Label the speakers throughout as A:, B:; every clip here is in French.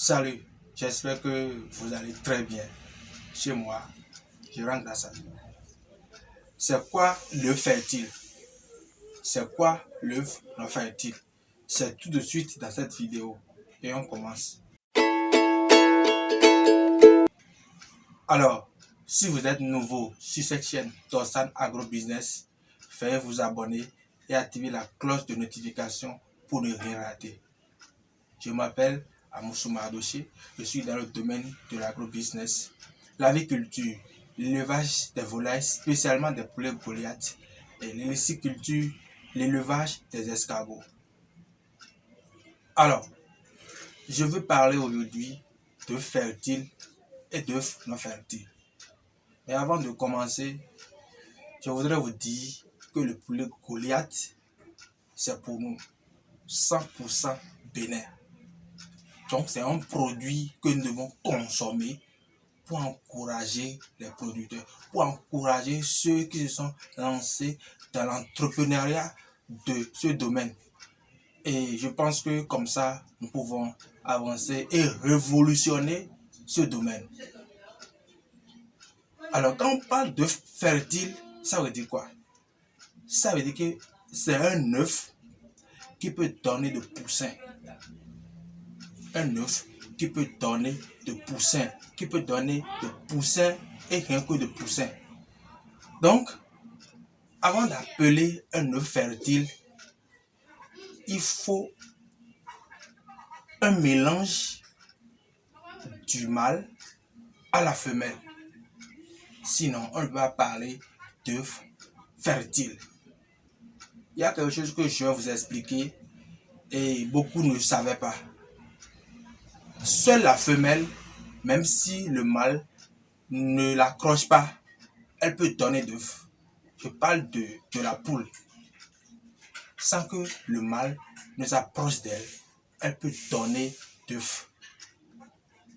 A: Salut, j'espère que vous allez très bien. Chez moi, je rends grâce à Dieu. C'est quoi l'œuf fertile? C'est quoi l'œuf non fertile? C'est tout de suite dans cette vidéo. Et on commence. Alors, si vous êtes nouveau sur cette chaîne Torsan Agro Business, veuillez vous abonner et activer la cloche de notification pour ne rien rater. Je m'appelle Amoussou Mardoché, je suis dans le domaine de l'agro-business, l'aviculture, l'élevage des volailles, spécialement des poulets Goliath, et l'héliciculture, l'élevage des escargots. Alors, je veux parler aujourd'hui d'œufs fertiles et d'œufs non fertiles. Mais avant de commencer, je voudrais vous dire que le poulet Goliath, c'est pour nous 100% bénin. Donc, c'est un produit que nous devons consommer pour encourager les producteurs, pour encourager ceux qui se sont lancés dans l'entrepreneuriat de ce domaine. Et je pense que comme ça, nous pouvons avancer et révolutionner ce domaine. Alors, quand on parle d'œuf fertile, ça veut dire quoi? Ça veut dire que c'est un œuf qui peut donner de poussins. Un œuf qui peut donner de poussins, et rien que de poussins. Donc, avant d'appeler un œuf fertile, il faut un mélange du mâle à la femelle. Sinon, on ne va pas parler d'œuf fertile. Il y a quelque chose que je vais vous expliquer et beaucoup ne savaient pas. Seule la femelle, même si le mâle ne l'accroche pas, elle peut donner d'œufs. Je parle de la poule. Sans que le mâle ne s'approche d'elle, elle peut donner d'œufs.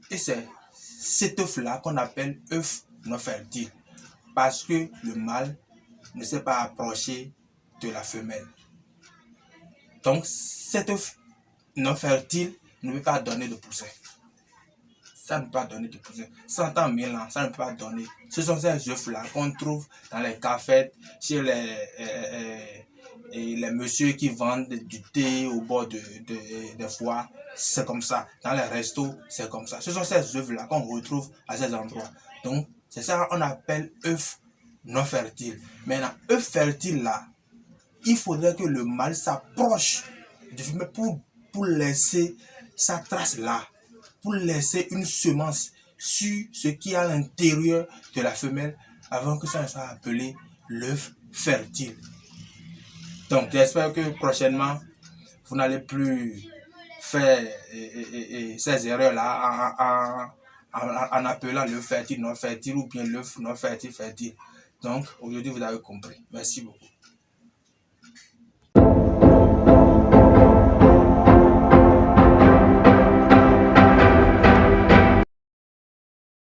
A: Et c'est cet œuf-là qu'on appelle œuf non fertile. Parce que le mâle ne s'est pas approché de la femelle. Donc cet œuf non fertile ne peut pas donner de poussins. Ça ne peut pas donner de poussins. 100 ans, 1000 ans, ça ne peut pas donner. Ce sont ces œufs-là qu'on trouve dans les cafés, chez les messieurs qui vendent du thé au bord des foires. C'est comme ça. Dans les restos, c'est comme ça. Ce sont ces œufs-là qu'on retrouve à ces endroits. Donc, c'est ça qu'on appelle œufs non fertiles. Maintenant, œufs fertiles-là, il faudrait que le mâle s'approche du femelle pour laisser sa trace là, pour laisser une semence sur ce qui est à l'intérieur de la femelle avant que ça ne soit appelé l'œuf fertile. Donc, j'espère que prochainement, vous n'allez plus faire ces erreurs-là en appelant l'œuf fertile non fertile ou bien l'œuf non fertile fertile. Donc, aujourd'hui, vous avez compris. Merci beaucoup.